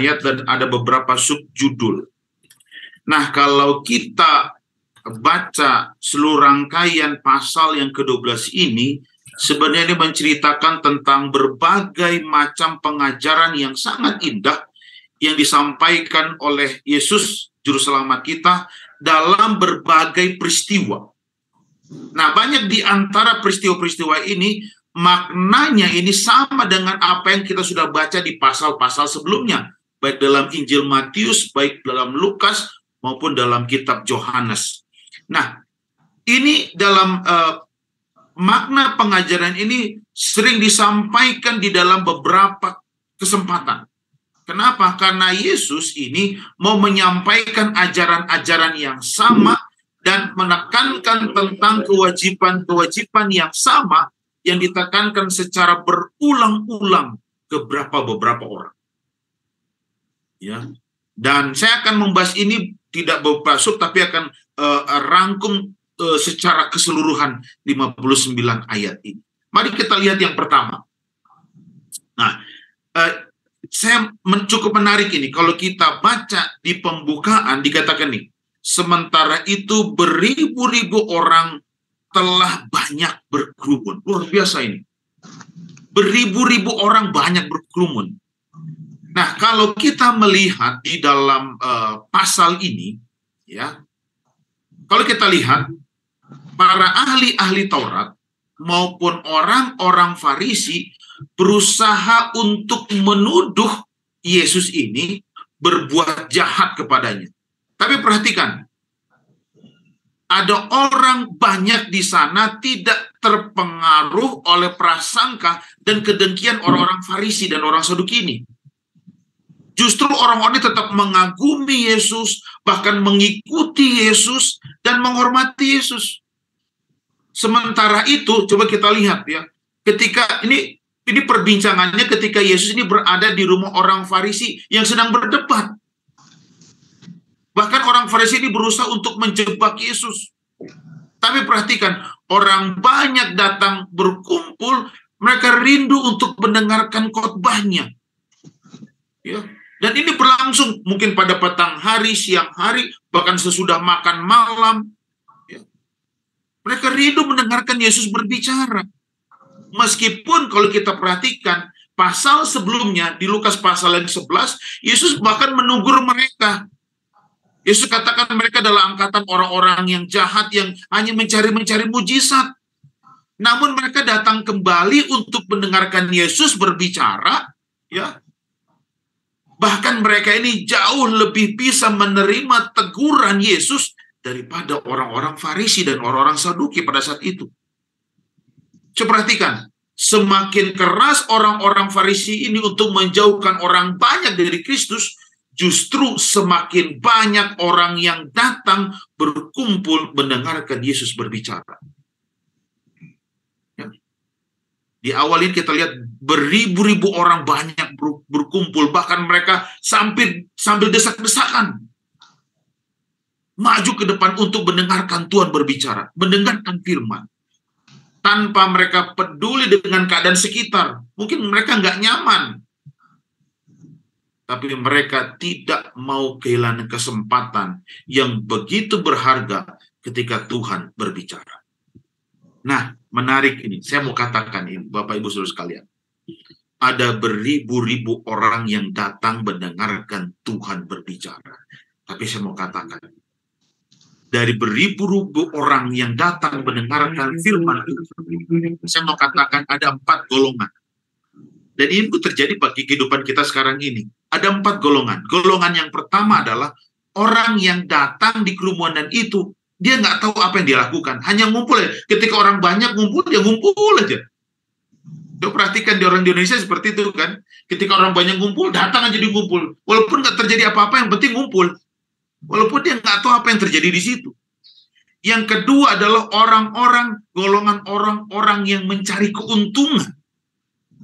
ayat dan ada beberapa subjudul. Nah, kalau kita baca seluruh rangkaian pasal yang ke-12 ini, sebenarnya ini menceritakan tentang berbagai macam pengajaran yang sangat indah yang disampaikan oleh Yesus, Juru Selamat kita, dalam berbagai peristiwa. Nah, banyak di antara peristiwa-peristiwa ini, maknanya ini sama dengan apa yang kita sudah baca di pasal-pasal sebelumnya, baik dalam Injil Matius, baik dalam Lukas, maupun dalam kitab Yohanes. Nah, ini dalam makna pengajaran ini sering disampaikan di dalam beberapa kesempatan. Kenapa? Karena Yesus ini mau menyampaikan ajaran-ajaran yang sama dan menekankan tentang kewajiban-kewajiban yang sama yang ditekankan secara berulang-ulang ke beberapa orang. Ya. Dan saya akan membahas ini tidak berbasuk, tapi akan rangkum secara keseluruhan 59 ayat ini. Mari kita lihat yang pertama. Nah, saya cukup menarik ini. Kalau kita baca di pembukaan, dikatakan nih, sementara itu beribu-ribu orang telah banyak berkerumun. Luar biasa ini. Beribu-ribu orang banyak berkerumun. Nah, kalau kita melihat di dalam pasal ini, ya, kalau kita lihat para ahli-ahli Taurat maupun orang-orang Farisi berusaha untuk menuduh Yesus ini berbuat jahat kepadanya. Tapi perhatikan, ada orang banyak di sana tidak terpengaruh oleh prasangka dan kedengkian orang-orang Farisi dan orang Saduki ini. Justru orang-orang ini tetap mengagumi Yesus, bahkan mengikuti Yesus dan menghormati Yesus. Sementara itu, coba kita lihat ya, ketika ini perbincangannya ketika Yesus ini berada di rumah orang Farisi yang sedang berdebat. Bahkan orang Farisi ini berusaha untuk menjebak Yesus. Tapi perhatikan, orang banyak datang berkumpul, mereka rindu untuk mendengarkan khotbahnya. Ya. Dan ini berlangsung mungkin pada petang hari, siang hari, bahkan sesudah makan malam. Ya. Mereka rindu mendengarkan Yesus berbicara. Meskipun kalau kita perhatikan, pasal sebelumnya, di Lukas pasal yang 11, Yesus bahkan menegur mereka. Yesus katakan mereka adalah angkatan orang-orang yang jahat, yang hanya mencari mujizat. Namun mereka datang kembali untuk mendengarkan Yesus berbicara, ya. Bahkan mereka ini jauh lebih bisa menerima teguran Yesus daripada orang-orang Farisi dan orang-orang Saduki pada saat itu. Coba perhatikan, semakin keras orang-orang Farisi ini untuk menjauhkan orang banyak dari Kristus, justru semakin banyak orang yang datang berkumpul mendengarkan Yesus berbicara. Di awal ini kita lihat beribu-ribu orang banyak berkumpul, bahkan mereka sambil desak-desakan maju ke depan untuk mendengarkan Tuhan berbicara, mendengarkan firman. Tanpa mereka peduli dengan keadaan sekitar. Mungkin mereka nggak nyaman. Tapi mereka tidak mau kehilangan kesempatan yang begitu berharga ketika Tuhan berbicara. Nah, menarik ini. Saya mau katakan ini, Bapak Ibu Saudara sekalian. Ada beribu-ribu orang yang datang mendengarkan Tuhan berbicara. Tapi saya mau katakan, dari beribu-ribu orang yang datang mendengarkan firman Tuhan, saya mau katakan ada 4 golongan. Dan ini terjadi bagi kehidupan kita sekarang ini. Ada 4 golongan. Golongan yang pertama adalah orang yang datang di kerumunan itu, dia nggak tahu apa yang dia lakukan. Hanya ngumpul ya. Ketika orang banyak ngumpul, dia ngumpul aja. Coba perhatikan di orang di Indonesia seperti itu kan. Ketika orang banyak ngumpul, datang aja di ngumpul. Walaupun nggak terjadi apa-apa, yang penting ngumpul. Walaupun dia nggak tahu apa yang terjadi di situ. Yang kedua adalah golongan orang-orang yang mencari keuntungan.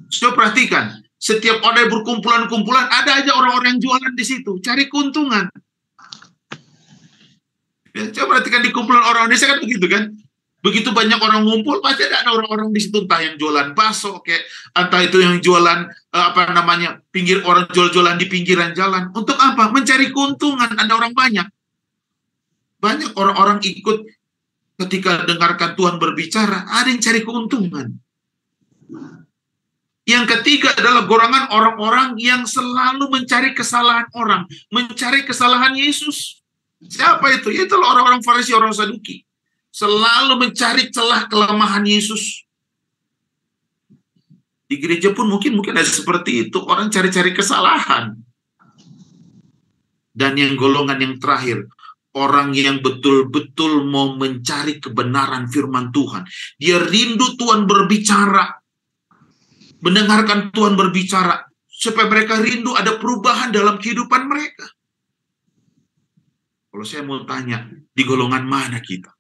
Coba perhatikan, setiap orang berkumpulan-kumpulan, ada aja orang-orang yang jualan di situ, cari keuntungan. Ya, coba perhatikan di kumpulan orang Indonesia kan begitu kan. Begitu banyak orang ngumpul, pasti ada orang-orang di situ, entah yang jualan bakso, entah itu yang jualan pinggir, orang jual-jualan di pinggiran jalan. Untuk apa? Mencari keuntungan. Ada orang banyak. Banyak orang-orang ikut ketika dengarkan Tuhan berbicara, ada yang cari keuntungan. Yang ketiga adalah golongan orang-orang yang selalu mencari kesalahan orang, mencari kesalahan Yesus. Siapa itu? Itu orang-orang Farisi, orang Saduki. Selalu mencari celah kelemahan Yesus. Di gereja pun mungkin ada seperti itu, orang cari-cari kesalahan. Dan yang golongan yang terakhir, orang yang betul-betul mau mencari kebenaran firman Tuhan. Dia rindu Tuhan berbicara, mendengarkan Tuhan berbicara, supaya mereka rindu ada perubahan dalam kehidupan mereka. Kalau saya mau tanya, di golongan mana kita?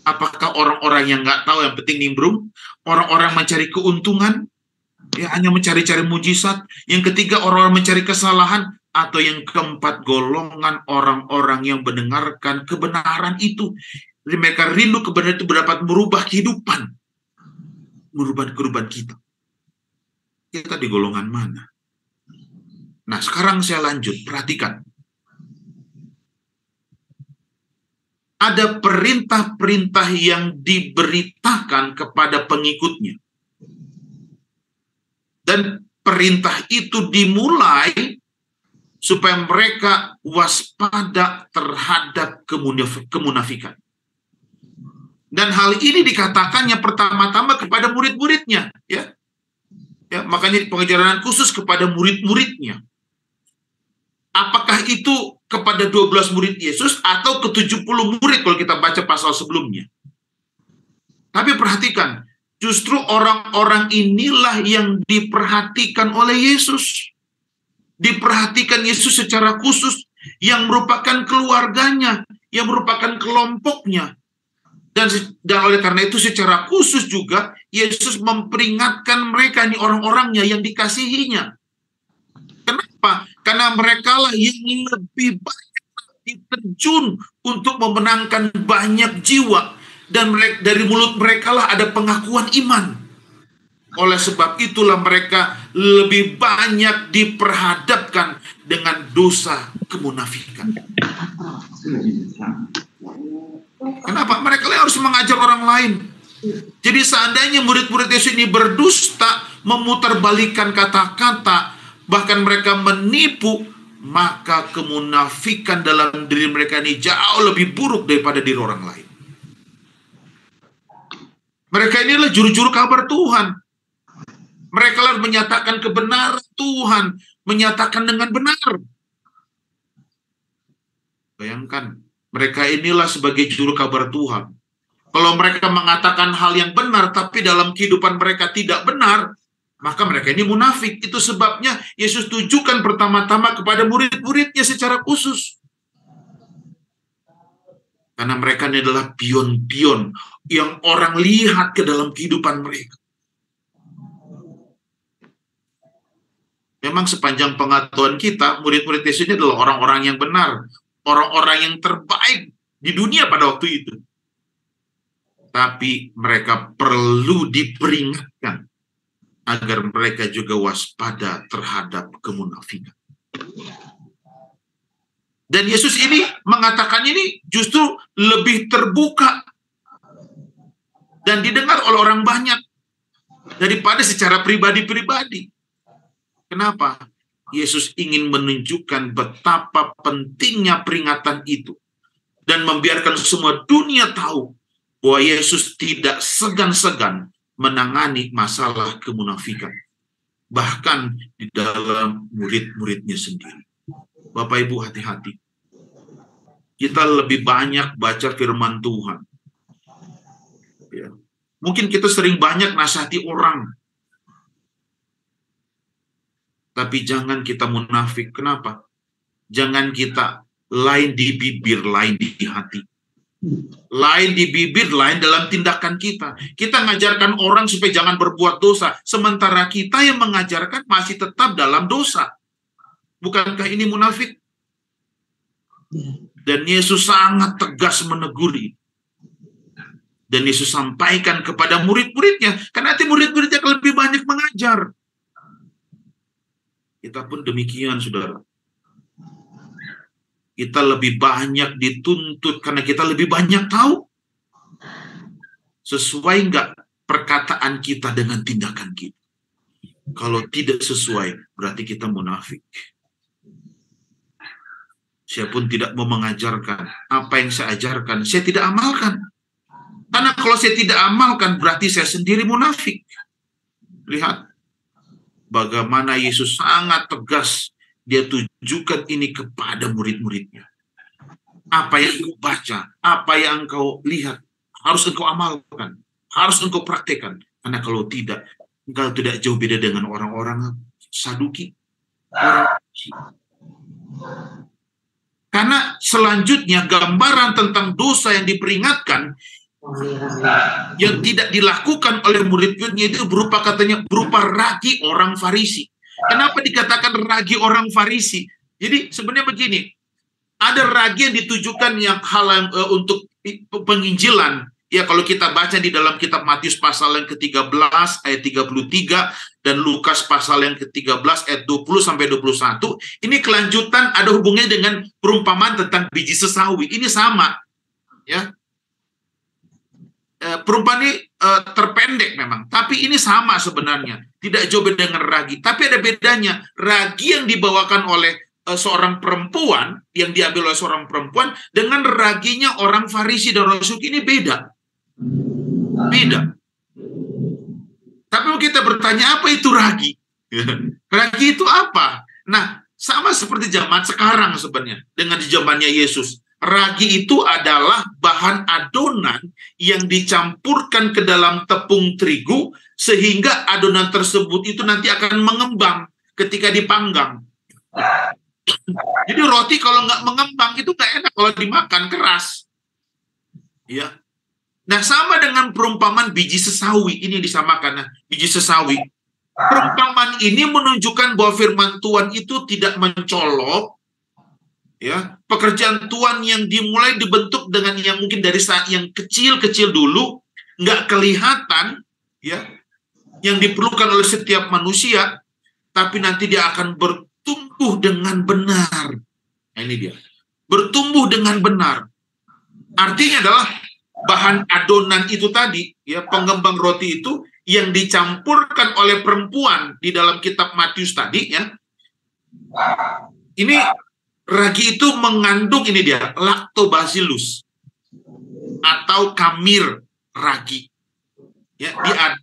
Apakah orang-orang yang nggak tahu, yang penting nimbrung? Orang-orang mencari keuntungan? Ya, hanya mencari-cari mujizat? Yang ketiga, orang-orang mencari kesalahan? Atau yang keempat, golongan orang-orang yang mendengarkan kebenaran itu. Jadi mereka rindu kebenaran itu dapat merubah kehidupan. Merubah kehidupan kita. Kita di golongan mana? Nah, sekarang saya lanjut. Perhatikan. Ada perintah-perintah yang diberitakan kepada pengikutnya. Dan perintah itu dimulai supaya mereka waspada terhadap kemunafikan. Dan hal ini dikatakannya pertama-tama kepada murid-muridnya. Ya, makanya pengajaran khusus kepada murid-muridnya. Apakah itu kepada 12 murid Yesus atau ke 70 murid kalau kita baca pasal sebelumnya. Tapi perhatikan, justru orang-orang inilah yang diperhatikan oleh Yesus. Diperhatikan Yesus secara khusus, yang merupakan keluarganya, yang merupakan kelompoknya. Dan oleh karena itu secara khusus juga Yesus memperingatkan mereka, nih orang-orangnya yang dikasihinya. Kenapa? Karena mereka lah yang lebih banyak diterjun untuk memenangkan banyak jiwa. Dan dari mulut mereka lah ada pengakuan iman. Oleh sebab itulah mereka lebih banyak diperhadapkan dengan dosa kemunafikan. Kenapa? Mereka harus mengajar orang lain. Jadi seandainya murid-murid Yesus ini berdusta, memutarbalikkan kata-kata, bahkan mereka menipu, maka kemunafikan dalam diri mereka ini jauh lebih buruk daripada diri orang lain. Mereka inilah juru-juru kabar Tuhan. Mereka lah menyatakan kebenaran Tuhan, menyatakan dengan benar. Bayangkan, mereka inilah sebagai juru kabar Tuhan. Kalau mereka mengatakan hal yang benar, tapi dalam kehidupan mereka tidak benar, maka mereka ini munafik. Itu sebabnya Yesus tujukan pertama-tama kepada murid-muridnya secara khusus. Karena mereka ini adalah pion-pion yang orang lihat ke dalam kehidupan mereka. Memang sepanjang pengetahuan kita, murid-murid Yesus ini adalah orang-orang yang benar. Orang-orang yang terbaik di dunia pada waktu itu. Tapi mereka perlu diperingatkan agar mereka juga waspada terhadap kemunafikan. Dan Yesus ini mengatakan ini justru lebih terbuka dan didengar oleh orang banyak daripada secara pribadi-pribadi. Kenapa? Yesus ingin menunjukkan betapa pentingnya peringatan itu dan membiarkan semua dunia tahu bahwa Yesus tidak segan-segan menangani masalah kemunafikan, bahkan di dalam murid-muridnya sendiri. Bapak Ibu hati-hati. Kita lebih banyak baca firman Tuhan. Ya. Mungkin kita sering banyak nasihati orang. Tapi jangan kita munafik. Kenapa? Jangan kita lain di bibir, lain di hati. Lain di bibir, lain dalam tindakan kita. Kita mengajarkan orang supaya jangan berbuat dosa. Sementara kita yang mengajarkan masih tetap dalam dosa. Bukankah ini munafik? Dan Yesus sangat tegas menegur ini. Dan Yesus sampaikan kepada murid-muridnya, karena nanti murid-muridnya akan lebih banyak mengajar. Kita pun demikian, saudara. Kita lebih banyak dituntut karena kita lebih banyak tahu. Sesuai nggak perkataan kita dengan tindakan kita? Kalau tidak sesuai, berarti kita munafik. Saya pun tidak mau mengajarkan. Apa yang saya ajarkan, saya tidak amalkan. Karena kalau saya tidak amalkan, berarti saya sendiri munafik. Lihat, bagaimana Yesus sangat tegas. Dia tujukan ini kepada murid-muridnya. Apa yang engkau baca, apa yang engkau lihat, harus engkau amalkan. Harus engkau praktekkan. Karena kalau tidak, engkau tidak jauh beda dengan orang-orang Saduki. Karena selanjutnya gambaran tentang dosa yang diperingatkan yang tidak dilakukan oleh murid-muridnya itu berupa ragi orang Farisi. Kenapa dikatakan ragi orang Farisi? Jadi sebenarnya begini, ada ragi yang ditujukan yang hal untuk penginjilan. Ya, kalau kita baca di dalam kitab Matius pasal yang ke-13 ayat 33 dan Lukas pasal yang ke-13 ayat 20 sampai 21, ini kelanjutan ada hubungannya dengan perumpamaan tentang biji sesawi. Ini sama, ya. Perumpamaan ini terpendek memang, tapi ini sama sebenarnya, tidak jauh beda dengan ragi. Tapi ada bedanya, ragi yang dibawakan oleh seorang perempuan, yang diambil oleh seorang perempuan, dengan raginya orang Farisi dan Saduki ini beda. Tapi kita bertanya, apa itu ragi? Ragi itu apa? Nah, sama seperti zaman sekarang sebenarnya, dengan di zamannya Yesus. Ragi itu adalah bahan adonan yang dicampurkan ke dalam tepung terigu sehingga adonan tersebut itu nanti akan mengembang ketika dipanggang. Jadi roti kalau nggak mengembang itu nggak enak kalau dimakan, keras. Ya. Nah, sama dengan perumpamaan biji sesawi ini disamakan. Nah, biji sesawi. Perumpamaan ini menunjukkan bahwa firman Tuhan itu tidak mencolok. Ya, pekerjaan Tuhan yang dimulai dibentuk dengan yang mungkin dari saat yang kecil-kecil dulu, nggak kelihatan, ya, yang diperlukan oleh setiap manusia, tapi nanti dia akan bertumbuh dengan benar. Nah, ini dia, bertumbuh dengan benar. Artinya adalah bahan adonan itu tadi, ya, pengembang roti itu yang dicampurkan oleh perempuan di dalam kitab Matius tadi, ya. Ini ragi itu mengandung ini dia, lactobacillus atau kamir ragi. Ya,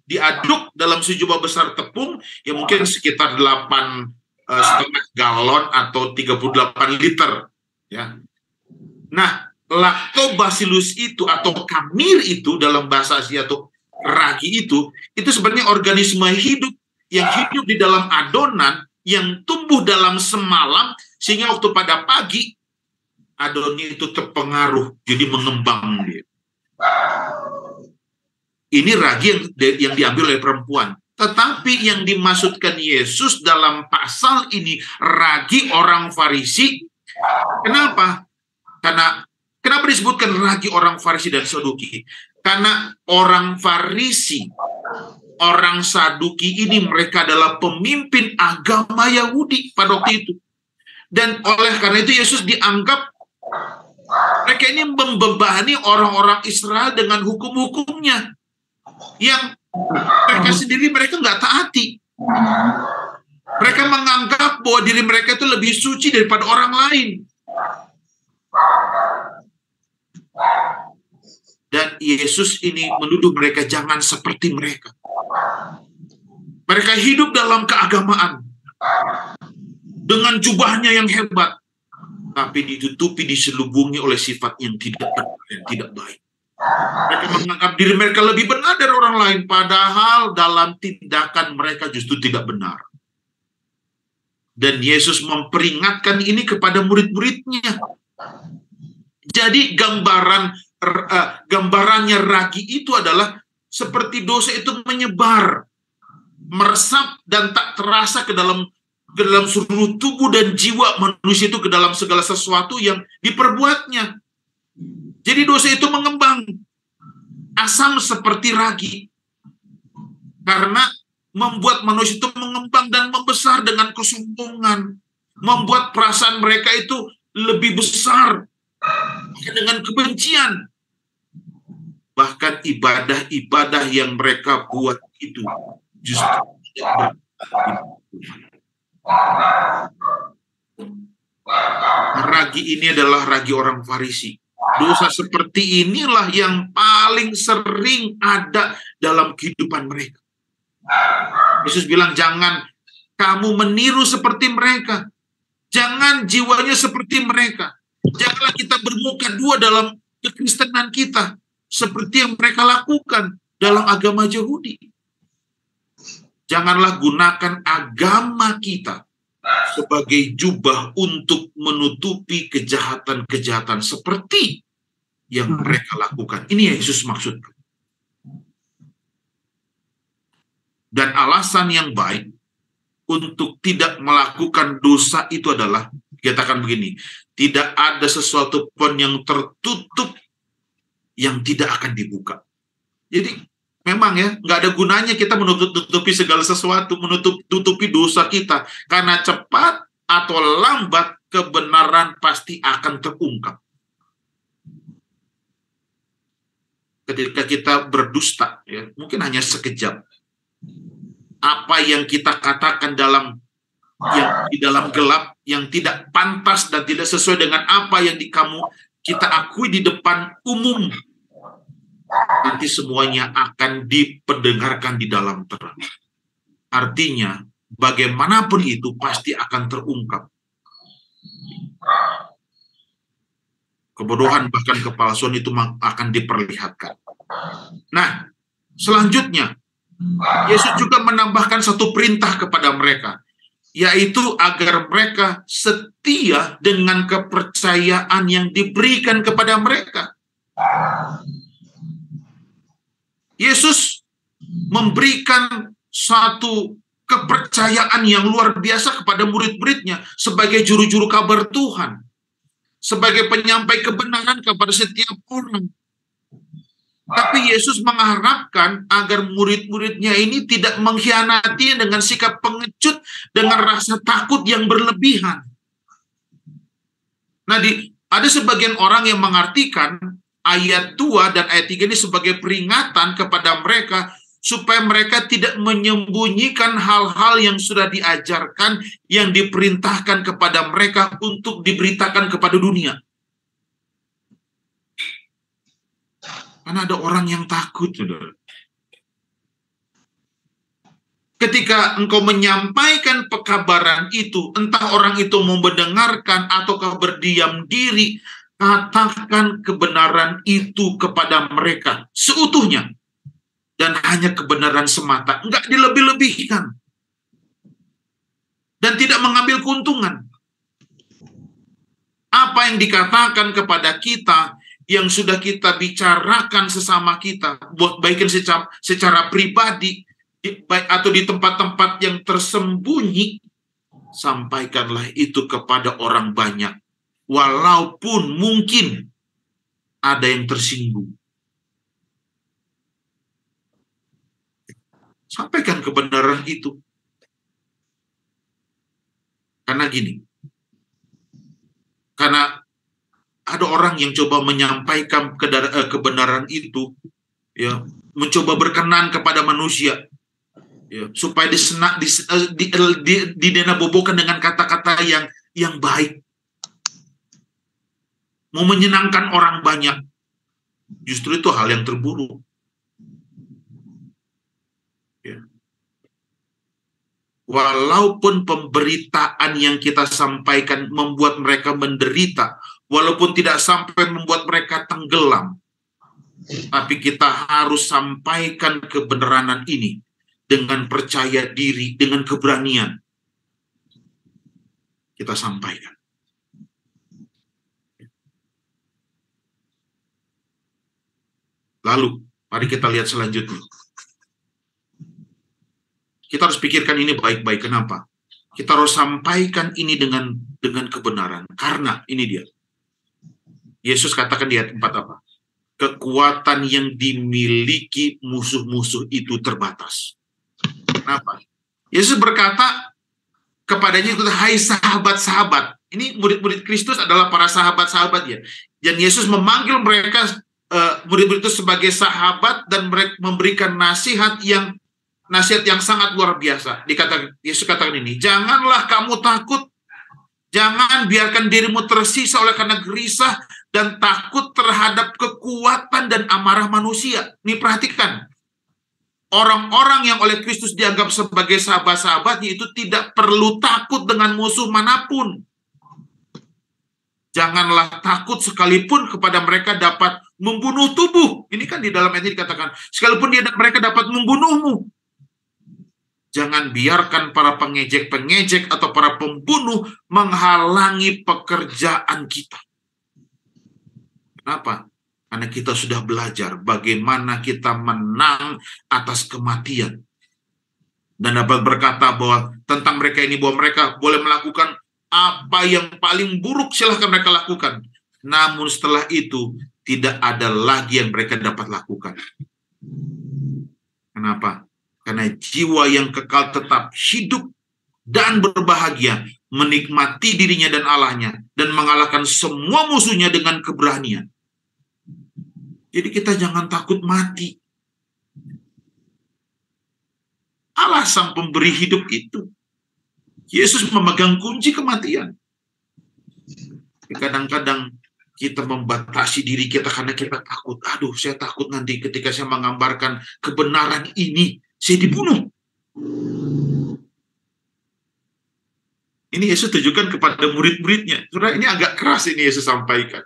diaduk dalam sejumlah besar tepung yang mungkin sekitar 8,5 galon atau 38 liter. Ya. Nah, lactobacillus itu atau kamir itu dalam bahasa Asia atau ragi itu sebenarnya organisme hidup yang hidup di dalam adonan yang tumbuh dalam semalam sehingga waktu pada pagi adonannya itu terpengaruh jadi mengembang dia. Ini ragi yang diambil oleh perempuan. Tetapi yang dimaksudkan Yesus dalam pasal ini ragi orang Farisi. Kenapa? Kenapa disebutkan ragi orang Farisi dan Saduki? Karena orang Farisi, orang Saduki ini mereka adalah pemimpin agama Yahudi pada waktu itu. Dan oleh karena itu Yesus dianggap mereka ini membebani orang-orang Israel dengan hukum-hukumnya yang mereka sendiri mereka nggak taati. Mereka menganggap bahwa diri mereka itu lebih suci daripada orang lain. Dan Yesus ini menuduh mereka jangan seperti mereka. Mereka hidup dalam keagamaan dengan jubahnya yang hebat, tapi ditutupi, diselubungi oleh sifat yang tidak benar dan tidak baik. Mereka menganggap diri mereka lebih benar dari orang lain, padahal dalam tindakan mereka justru tidak benar. Dan Yesus memperingatkan ini kepada murid-muridnya. Jadi gambarannya ragi itu adalah seperti dosa itu menyebar, meresap dan tak terasa ke dalam seluruh tubuh dan jiwa manusia itu, ke dalam segala sesuatu yang diperbuatnya. Jadi dosa itu mengembang. asam seperti ragi. Karena membuat manusia itu mengembang dan membesar dengan kesombongan. Membuat perasaan mereka itu lebih besar dengan kebencian. Bahkan ibadah-ibadah yang mereka buat itu justru tidak ragi ini adalah ragi orang Farisi. Dosa seperti inilah yang paling sering ada dalam kehidupan mereka. Yesus bilang, jangan kamu meniru seperti mereka. Jangan jiwanya seperti mereka. Janganlah kita bermuka dua dalam kekristenan kita, seperti yang mereka lakukan dalam agama Yahudi. Janganlah gunakan agama kita sebagai jubah untuk menutupi kejahatan-kejahatan seperti yang mereka lakukan. Ini yang Yesus maksudkan. Dan alasan yang baik untuk tidak melakukan dosa itu adalah, dikatakan begini, tidak ada sesuatu pun yang tertutup yang tidak akan dibuka. Jadi memang ya, nggak ada gunanya kita menutupi segala sesuatu, menutupi dosa kita, karena cepat atau lambat kebenaran pasti akan terungkap. Ketika kita berdusta, ya, mungkin hanya sekejap. Apa yang kita katakan di dalam gelap, yang tidak pantas dan tidak sesuai dengan apa yang kita akui di depan umum, nanti semuanya akan diperdengarkan di dalam terang. Artinya, bagaimanapun itu pasti akan terungkap. Kebodohan bahkan kepalsuan itu akan diperlihatkan. Nah, selanjutnya, Yesus juga menambahkan satu perintah kepada mereka, yaitu agar mereka setia dengan kepercayaan yang diberikan kepada mereka. Yesus memberikan satu kepercayaan yang luar biasa kepada murid-muridnya sebagai juru-juru kabar Tuhan, sebagai penyampai kebenaran kepada setiap orang. Tapi Yesus mengharapkan agar murid-muridnya ini tidak mengkhianati dengan sikap pengecut, dengan rasa takut yang berlebihan. Nah, ada sebagian orang yang mengartikan ayat 2 dan ayat 3 ini sebagai peringatan kepada mereka supaya mereka tidak menyembunyikan hal-hal yang sudah diajarkan, yang diperintahkan kepada mereka untuk diberitakan kepada dunia. Karena ada orang yang takut, saudara. Ketika engkau menyampaikan pekabaran itu, entah orang itu mau mendengarkan atau berdiam diri, katakan kebenaran itu kepada mereka seutuhnya. Dan hanya kebenaran semata, enggak dilebih-lebihkan. Dan tidak mengambil keuntungan. Apa yang dikatakan kepada kita, yang sudah kita bicarakan sesama kita, baik secara pribadi, baik atau di tempat-tempat yang tersembunyi, sampaikanlah itu kepada orang banyak. Walaupun mungkin ada yang tersinggung. Sampaikan kebenaran itu. Karena gini, karena ada orang yang coba menyampaikan kebenaran itu, ya, mencoba berkenan kepada manusia, ya, supaya didena-bobokan dengan kata-kata yang baik, mau menyenangkan orang banyak. Justru itu hal yang terburuk. Ya. Walaupun pemberitaan yang kita sampaikan membuat mereka menderita, walaupun tidak sampai membuat mereka tenggelam, tapi kita harus sampaikan kebenaran ini dengan percaya diri, dengan keberanian. Kita sampaikan. Lalu, mari kita lihat selanjutnya. Kita harus pikirkan ini baik-baik. Kenapa? Kita harus sampaikan ini dengan kebenaran. Karena ini dia. Yesus katakan di ayat 4 apa? kekuatan yang dimiliki musuh-musuh itu terbatas. Kenapa? Yesus berkata kepadanya itu, hai sahabat-sahabat. Ini murid-murid Kristus adalah para sahabat-sahabatnya. Dan Yesus memanggil mereka, murid-murid itu sebagai sahabat, dan mereka memberikan nasihat yang sangat luar biasa. Yesus katakan ini, janganlah kamu takut, jangan biarkan dirimu tersisa oleh karena gerisah dan takut terhadap kekuatan dan amarah manusia. Ini perhatikan, orang-orang yang oleh Kristus dianggap sebagai sahabat-sahabatnya itu tidak perlu takut dengan musuh manapun. Janganlah takut sekalipun kepada mereka dapat membunuh tubuh. Ini kan di dalam ayat ini dikatakan, sekalipun mereka dapat membunuhmu. Jangan biarkan para pengejek-pengejek atau para pembunuh menghalangi pekerjaan kita. Kenapa? Karena kita sudah belajar bagaimana kita menang atas kematian. Dan dapat berkata bahwa tentang mereka ini, bahwa mereka boleh melakukan apa yang paling buruk, silahkan mereka lakukan. Namun setelah itu, tidak ada lagi yang mereka dapat lakukan. Kenapa? Karena jiwa yang kekal tetap hidup dan berbahagia, menikmati dirinya dan Allahnya, dan mengalahkan semua musuhnya dengan keberanian. Jadi kita jangan takut mati. Allah sang pemberi hidup itu. Yesus memegang kunci kematian. Kadang-kadang kita membatasi diri kita karena kita takut. Aduh, saya takut nanti ketika saya mengabarkan kebenaran ini, saya dibunuh. Ini Yesus tujukan kepada murid-muridnya. Saudara, ini agak keras ini Yesus sampaikan.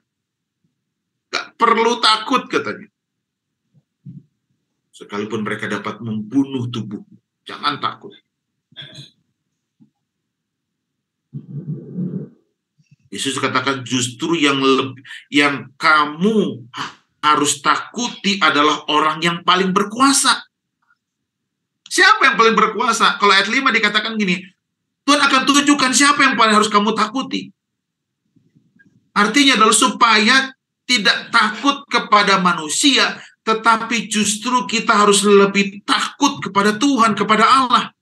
Gak perlu takut, katanya. Sekalipun mereka dapat membunuh tubuh, jangan takut. Yesus katakan justru yang kamu harus takuti adalah orang yang paling berkuasa. Siapa yang paling berkuasa? Kalau ayat 5 dikatakan gini, Tuhan akan tunjukkan siapa yang paling harus kamu takuti. Artinya adalah supaya tidak takut kepada manusia, tetapi justru kita harus lebih takut kepada Tuhan, kepada Allah.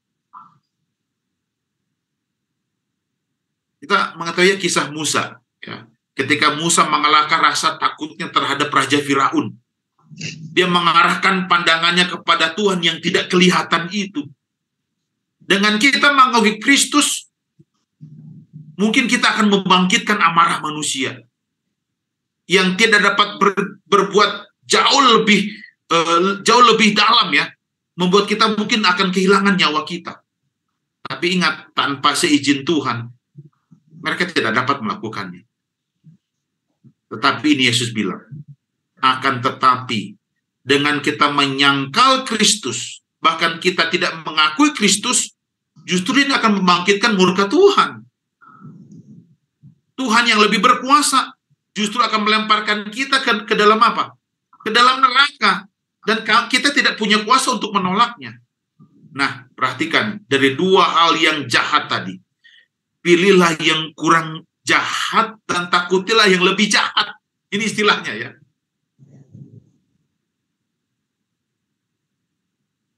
Kita mengetahui kisah Musa, ya. Ketika Musa mengalahkan rasa takutnya terhadap Raja Firaun, dia mengarahkan pandangannya kepada Tuhan yang tidak kelihatan itu. Dengan kita mengakui Kristus, mungkin kita akan membangkitkan amarah manusia yang tidak dapat berbuat jauh lebih dalam, ya, membuat kita mungkin akan kehilangan nyawa kita. Tapi ingat, tanpa seizin Tuhan, mereka tidak dapat melakukannya. Tetapi ini Yesus bilang, akan tetapi dengan kita menyangkal Kristus, bahkan kita tidak mengakui Kristus, justru ini akan membangkitkan murka Tuhan. Tuhan yang lebih berkuasa justru akan melemparkan kita ke dalam apa? Ke dalam neraka. Dan kita tidak punya kuasa untuk menolaknya. Nah, perhatikan, dari dua hal yang jahat tadi, pilihlah yang kurang jahat dan takutilah yang lebih jahat. Ini istilahnya, ya.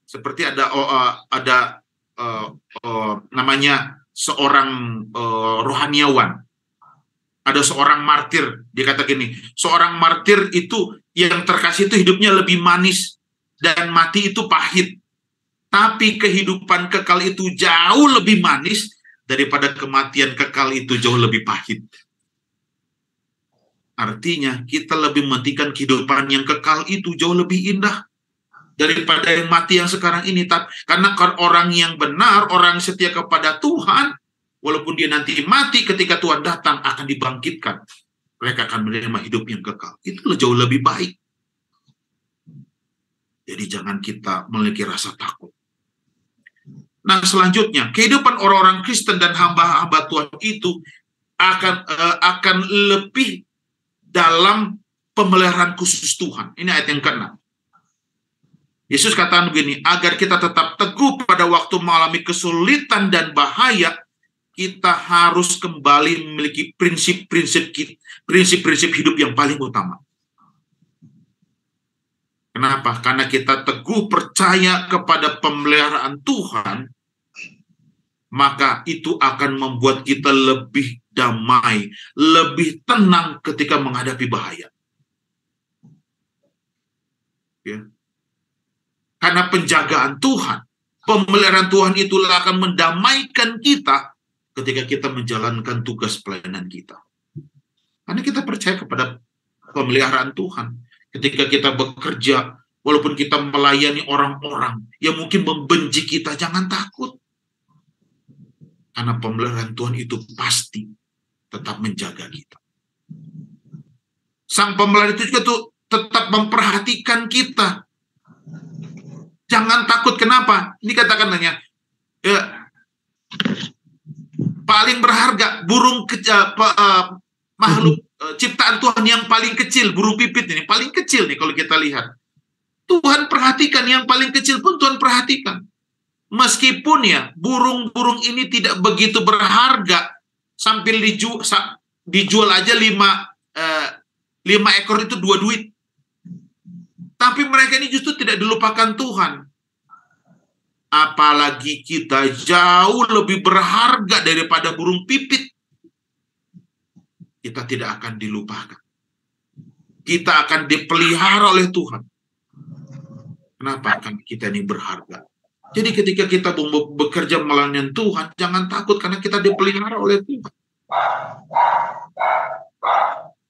Seperti ada namanya seorang rohaniawan. Ada seorang martir, dia kata gini, seorang martir itu yang terkasih itu hidupnya lebih manis dan mati itu pahit. Tapi kehidupan kekal itu jauh lebih manis daripada kematian kekal itu jauh lebih pahit. Artinya kita lebih mementingkan kehidupan yang kekal itu jauh lebih indah daripada yang mati yang sekarang ini. Karena orang yang benar, orang yang setia kepada Tuhan, walaupun dia nanti mati ketika Tuhan datang akan dibangkitkan. Mereka akan menerima hidup yang kekal. Itu jauh lebih baik. Jadi jangan kita memiliki rasa takut. Nah, selanjutnya, kehidupan orang-orang Kristen dan hamba-hamba Tuhan itu akan lebih dalam pemeliharaan khusus Tuhan. Ini ayat yang ke-6. Yesus katakan begini, agar kita tetap teguh pada waktu mengalami kesulitan dan bahaya, kita harus kembali memiliki prinsip-prinsip hidup yang paling utama. Kenapa? Karena kita teguh percaya kepada pemeliharaan Tuhan, maka itu akan membuat kita lebih damai, lebih tenang ketika menghadapi bahaya. Ya. Karena penjagaan Tuhan, pemeliharaan Tuhan itulah akan mendamaikan kita ketika kita menjalankan tugas pelayanan kita. Karena kita percaya kepada pemeliharaan Tuhan. Ketika kita bekerja, walaupun kita melayani orang-orang yang mungkin membenci kita, jangan takut. Karena pemeliharaan Tuhan itu pasti tetap menjaga kita. Sang pemelihara itu juga tuh tetap memperhatikan kita. Jangan takut, kenapa? Ini katakannya, paling berharga, burung makhluk ciptaan Tuhan yang paling kecil, burung pipit ini, paling kecil nih kalau kita lihat. Tuhan perhatikan, yang paling kecil pun Tuhan perhatikan. Meskipun ya, burung-burung ini tidak begitu berharga, sambil dijual aja 5 ekor itu 2 duit. Tapi mereka ini justru tidak dilupakan Tuhan. Apalagi kita jauh lebih berharga daripada burung pipit. Kita tidak akan dilupakan. Kita akan dipelihara oleh Tuhan. Kenapa? Karena kita ini berharga. Jadi ketika kita bekerja melayani Tuhan, jangan takut karena kita dipelihara oleh Tuhan.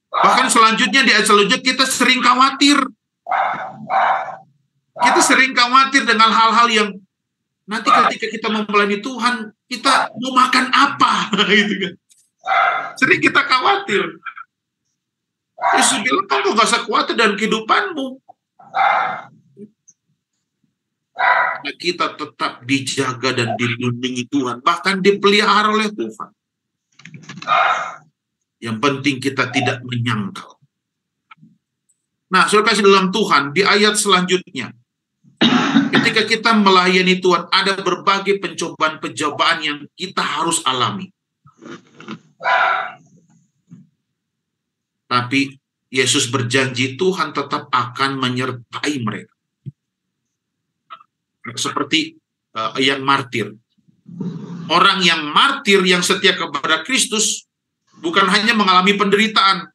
Bahkan selanjutnya di ayat selanjutnya kita sering khawatir. Kita sering khawatir dengan hal-hal yang nanti ketika kita melayani Tuhan, kita mau makan apa? Gitu kan. Sering kita khawatir. Yesus bilang, kamu gak usah khawatir dalam kehidupanmu. Nah, kita tetap dijaga dan dilindungi Tuhan, bahkan dipelihara oleh Tuhan. Yang penting kita tidak menyangkal. Nah, saudara kasih dalam Tuhan, di ayat selanjutnya, ketika kita melayani Tuhan, ada berbagai pencobaan-pencobaan yang kita harus alami. Tapi Yesus berjanji Tuhan tetap akan menyertai mereka. Seperti yang martir. Orang yang martir yang setia kepada Kristus bukan hanya mengalami penderitaan,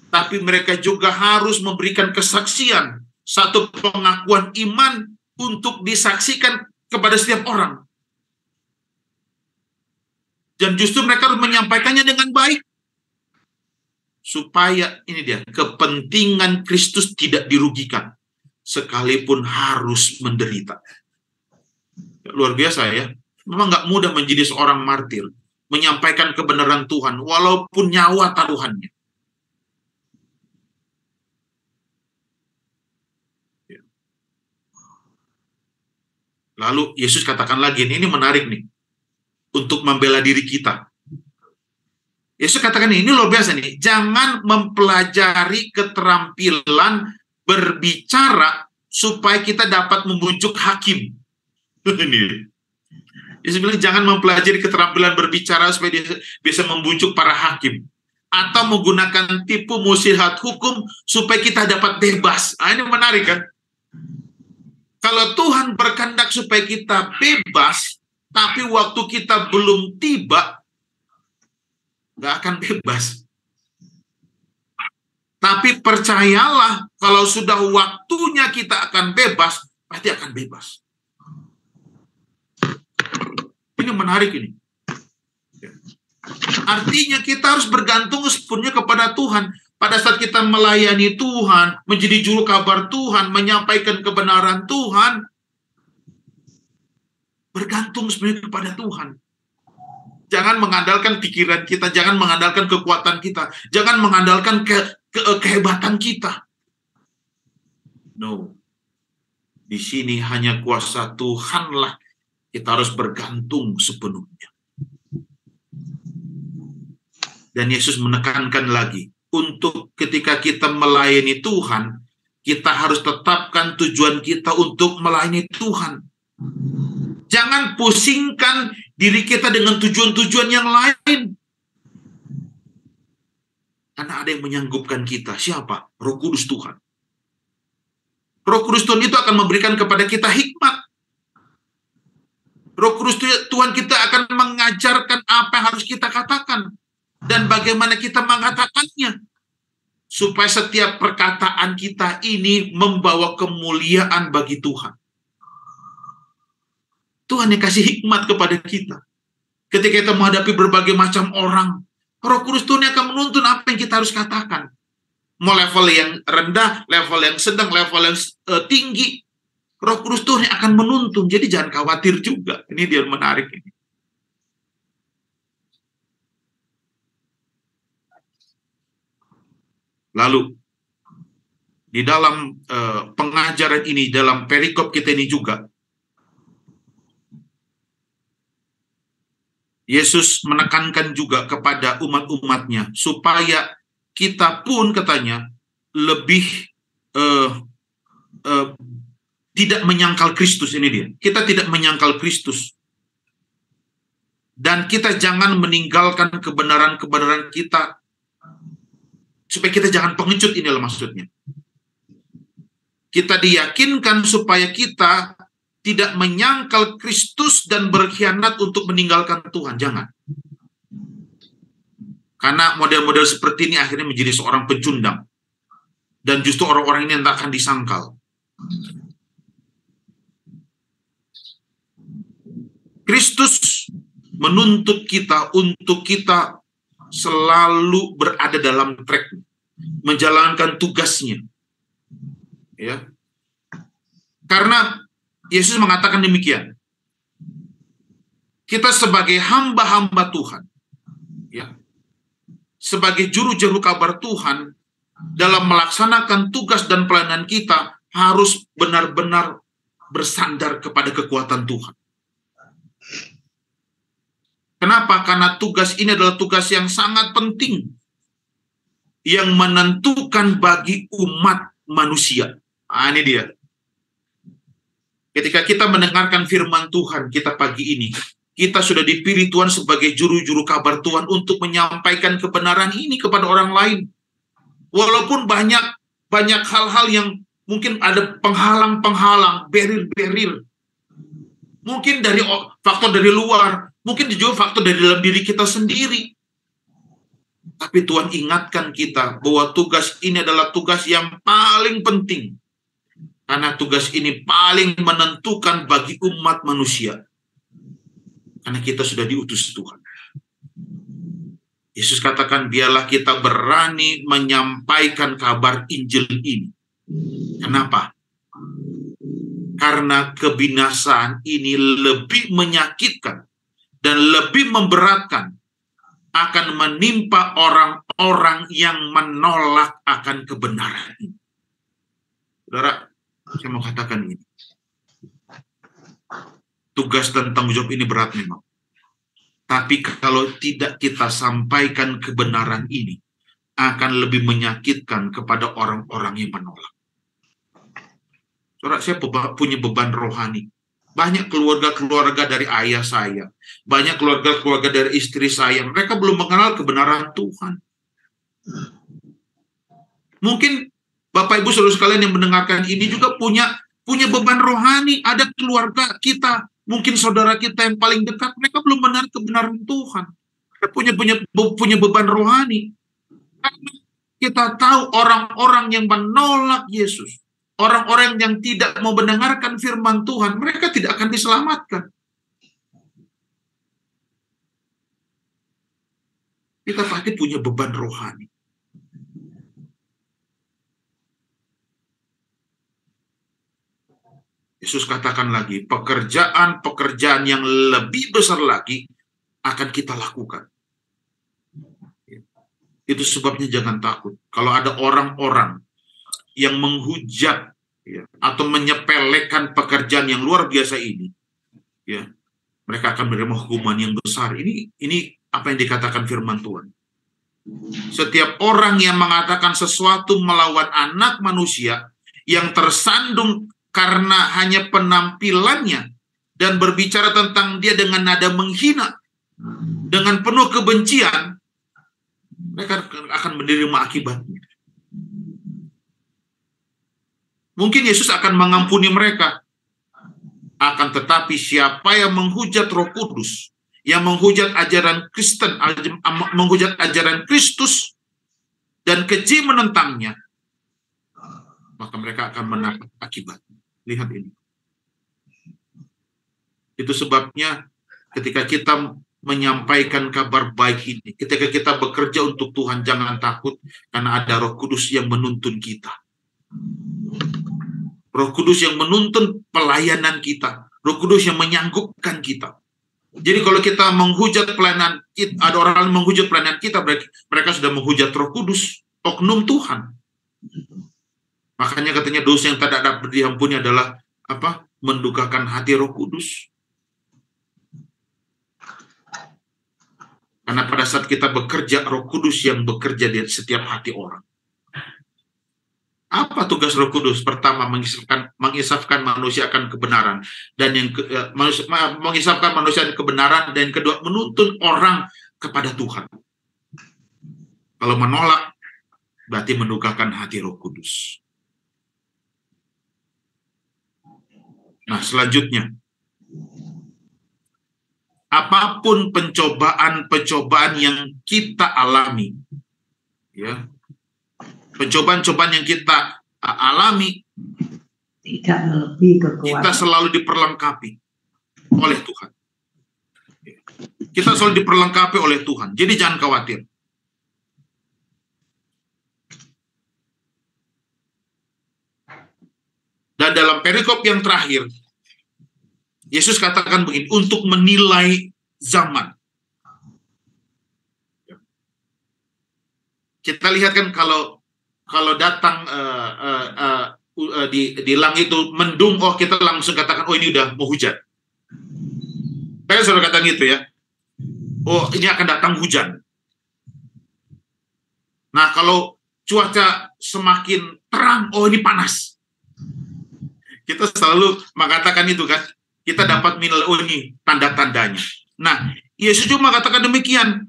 tapi mereka juga harus memberikan kesaksian, satu pengakuan iman untuk disaksikan kepada setiap orang. Dan justru mereka harus menyampaikannya dengan baik. Supaya, ini dia, kepentingan Kristus tidak dirugikan, sekalipun harus menderita. Luar biasa ya. Memang nggak mudah menjadi seorang martir, menyampaikan kebenaran Tuhan, walaupun nyawa taruhannya. Lalu Yesus katakan lagi, ini menarik nih, untuk membela diri kita. Yesus katakan ini luar biasa nih, jangan mempelajari keterampilan berbicara supaya kita dapat membujuk hakim. Ini. Yesus bilang jangan mempelajari keterampilan berbicara supaya dia bisa membujuk para hakim. Atau menggunakan tipu muslihat hukum supaya kita dapat bebas. Nah, ini menarik kan? Kalau Tuhan berkehendak supaya kita bebas, tapi waktu kita belum tiba, nggak akan bebas. Tapi percayalah, kalau sudah waktunya kita akan bebas, pasti akan bebas. Ini menarik ini. Artinya kita harus bergantung sepenuhnya kepada Tuhan. Pada saat kita melayani Tuhan, menjadi juru kabar Tuhan, menyampaikan kebenaran Tuhan, bergantung sepenuhnya kepada Tuhan. Jangan mengandalkan pikiran kita, jangan mengandalkan kekuatan kita, jangan mengandalkan kehebatan kita. No. Di sini hanya kuasa Tuhanlah kita harus bergantung sepenuhnya. Dan Yesus menekankan lagi, untuk ketika kita melayani Tuhan, kita harus tetapkan tujuan kita untuk melayani Tuhan. Jangan pusingkan diri kita dengan tujuan-tujuan yang lain. Karena ada yang menyanggupkan kita. Siapa? Roh Kudus Tuhan. Roh Kudus Tuhan itu akan memberikan kepada kita hikmat. Roh Kudus Tuhan kita akan mengajarkan apa yang harus kita katakan dan bagaimana kita mengatakannya, supaya setiap perkataan kita ini membawa kemuliaan bagi Tuhan. Tuhan yang kasih hikmat kepada kita. Ketika kita menghadapi berbagai macam orang, Roh Kudus Tuhan akan menuntun apa yang kita harus katakan. Mau level yang rendah, level yang sedang, level yang tinggi, Roh Kudus Tuhan yang akan menuntun. Jadi jangan khawatir juga. Ini dia menarik ini. Lalu di dalam pengajaran ini, dalam perikop kita ini juga, Yesus menekankan juga kepada umat-umatnya supaya kita pun katanya lebih tidak menyangkal Kristus. Ini dia. Kita tidak menyangkal Kristus. Dan kita jangan meninggalkan kebenaran-kebenaran kita. Supaya kita jangan pengecut, inilah maksudnya. Kita diyakinkan supaya kita tidak menyangkal Kristus dan berkhianat untuk meninggalkan Tuhan. Jangan. Karena model-model seperti ini akhirnya menjadi seorang pecundang. Dan justru orang-orang ini yang tak akan disangkal. Kristus menuntut kita untuk kita selalu berada dalam track, menjalankan tugasnya. Ya. Karena Yesus mengatakan demikian. Kita sebagai hamba-hamba Tuhan, ya, sebagai juru-juru kabar Tuhan, dalam melaksanakan tugas dan pelayanan kita harus benar-benar bersandar kepada kekuatan Tuhan. Kenapa? Karena tugas ini adalah tugas yang sangat penting, yang menentukan bagi umat manusia. Nah, ini dia. Ketika kita mendengarkan firman Tuhan kita pagi ini, kita sudah dipilih Tuhan sebagai juru-juru kabar Tuhan untuk menyampaikan kebenaran ini kepada orang lain. Walaupun banyak hal-hal yang mungkin ada penghalang-penghalang, barrier-barrier. Mungkin dari faktor dari luar, mungkin juga faktor dari dalam diri kita sendiri. Tapi Tuhan ingatkan kita bahwa tugas ini adalah tugas yang paling penting. Karena tugas ini paling menentukan bagi umat manusia. Karena kita sudah diutus Tuhan. Yesus katakan, biarlah kita berani menyampaikan kabar Injil ini. Kenapa? Karena kebinasaan ini lebih menyakitkan dan lebih memberatkan akan menimpa orang-orang yang menolak akan kebenaran ini. Saudara, saya mau katakan ini. Tugas dan tanggung jawab ini berat memang. Tapi kalau tidak kita sampaikan kebenaran ini, akan lebih menyakitkan kepada orang-orang yang menolak. Saudara, saya punya beban rohani. Banyak keluarga-keluarga dari ayah saya, banyak keluarga-keluarga dari istri saya, mereka belum mengenal kebenaran Tuhan. Mungkin Bapak Ibu saudara sekalian yang mendengarkan ini juga punya beban rohani. Ada keluarga kita, mungkin saudara kita yang paling dekat, mereka belum mengenal kebenaran Tuhan. Mereka punya beban rohani. Karena kita tahu orang-orang yang menolak Yesus, orang-orang yang tidak mau mendengarkan firman Tuhan, mereka tidak akan diselamatkan. Kita pasti punya beban rohani. Yesus katakan lagi, pekerjaan-pekerjaan yang lebih besar lagi akan kita lakukan. Itu sebabnya jangan takut. Kalau ada orang-orang yang menghujat ya, atau menyepelekan pekerjaan yang luar biasa ini, ya, mereka akan menerima hukuman yang besar. Ini apa yang dikatakan firman Tuhan. Setiap orang yang mengatakan sesuatu melawan anak manusia, yang tersandung karena hanya penampilannya dan berbicara tentang dia dengan nada menghina, dengan penuh kebencian, mereka akan menerima akibatnya. Mungkin Yesus akan mengampuni mereka. Akan tetapi siapa yang menghujat Roh Kudus, yang menghujat ajaran Kristen, menghujat ajaran Kristus, dan keji menentangnya, maka mereka akan mendapat akibat. Lihat ini. Itu sebabnya ketika kita menyampaikan kabar baik ini, ketika kita bekerja untuk Tuhan, jangan takut, karena ada Roh Kudus yang menuntun kita. Roh Kudus yang menuntun pelayanan kita. Roh Kudus yang menyanggupkan kita. Jadi kalau kita menghujat pelayanan kita, ada orang yang menghujat pelayanan kita, mereka sudah menghujat Roh Kudus, oknum Tuhan. Makanya katanya dosa yang tidak dapat diampuni adalah apa? Mendukakan hati Roh Kudus. Karena pada saat kita bekerja, Roh Kudus yang bekerja di setiap hati orang. Apa tugas Roh Kudus? Pertama, mengisafkan manusia akan kebenaran, dan mengisafkan manusia akan kebenaran, dan yang kedua, menuntun orang kepada Tuhan. Kalau menolak, berarti mendukakan hati Roh Kudus. Nah, selanjutnya, apapun pencobaan-pencobaan yang kita alami, ya, pencobaan-cobaan yang kita alami, tidak lebih kekuatan. Kita selalu diperlengkapi oleh Tuhan. Kita selalu diperlengkapi oleh Tuhan. Jadi jangan khawatir. Dan dalam perikop yang terakhir, Yesus katakan begini, untuk menilai zaman. Kita lihat kan kalau datang di langit itu mendung, oh kita langsung katakan, oh ini udah mau hujan. Saya sudah katakan gitu ya. Oh ini akan datang hujan. Nah kalau cuaca semakin terang, oh ini panas. Kita selalu mengatakan itu kan. Kita dapat menilai, oh ini tanda-tandanya. Nah, Yesus juga mengatakan demikian.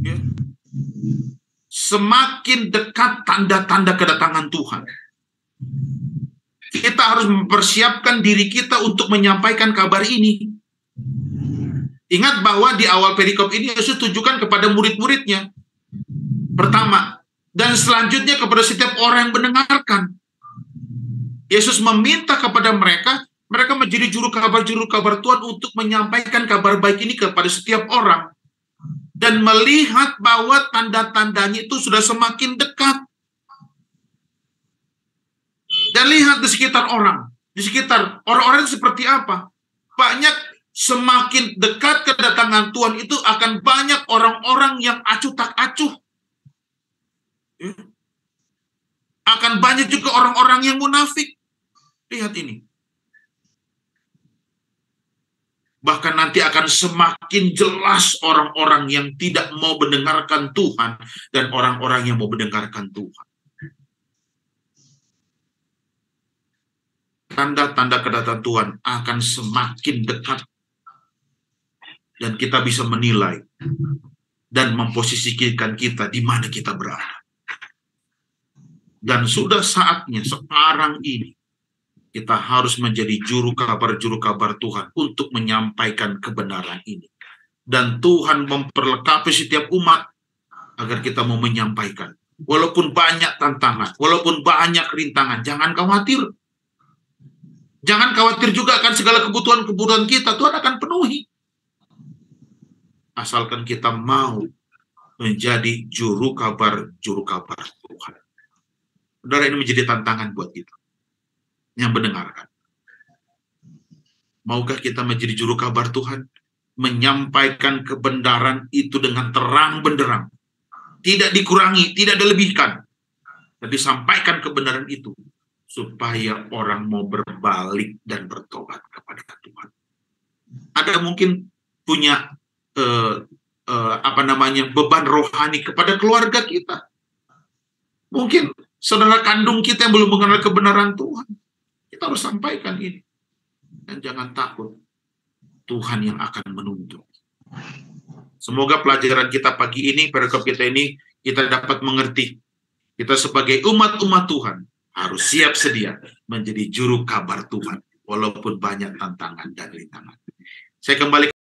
Ya. Semakin dekat tanda-tanda kedatangan Tuhan, kita harus mempersiapkan diri kita untuk menyampaikan kabar ini. Ingat bahwa di awal perikop ini Yesus tujukan kepada murid-muridnya. Pertama, dan selanjutnya kepada setiap orang yang mendengarkan. Yesus meminta kepada mereka menjadi juru kabar Tuhan untuk menyampaikan kabar baik ini kepada setiap orang. Dan melihat bahwa tanda-tandanya itu sudah semakin dekat. Dan lihat di sekitar orang. Di sekitar orang-orang itu seperti apa? Banyak, semakin dekat kedatangan Tuhan itu akan banyak orang-orang yang acuh tak acuh. Akan banyak juga orang-orang yang munafik. Lihat ini. Bahkan nanti akan semakin jelas orang-orang yang tidak mau mendengarkan Tuhan dan orang-orang yang mau mendengarkan Tuhan. Tanda-tanda kedatangan Tuhan akan semakin dekat. Dan kita bisa menilai dan memposisikan kita di mana kita berada. Dan sudah saatnya sekarang ini kita harus menjadi juru kabar Tuhan untuk menyampaikan kebenaran ini. Dan Tuhan memperlengkapi setiap umat agar kita mau menyampaikan. Walaupun banyak tantangan, walaupun banyak rintangan, jangan khawatir. Jangan khawatir juga akan segala kebutuhan kita, Tuhan akan penuhi. Asalkan kita mau menjadi juru kabar Tuhan. Saudara, ini menjadi tantangan buat kita yang mendengarkan. Maukah kita menjadi juru kabar Tuhan? Menyampaikan kebenaran itu dengan terang benderang. Tidak dikurangi, tidak dilebihkan. Tapi sampaikan kebenaran itu supaya orang mau berbalik dan bertobat kepada Tuhan. Ada mungkin punya beban rohani kepada keluarga kita. Mungkin saudara kandung kita yang belum mengenal kebenaran Tuhan. Kita harus sampaikan ini. Dan jangan takut. Tuhan yang akan menuntun. Semoga pelajaran kita pagi ini, perikop kita ini, kita dapat mengerti. Kita sebagai umat-umat Tuhan, harus siap sedia menjadi juru kabar Tuhan walaupun banyak tantangan dan rintangan. Saya kembali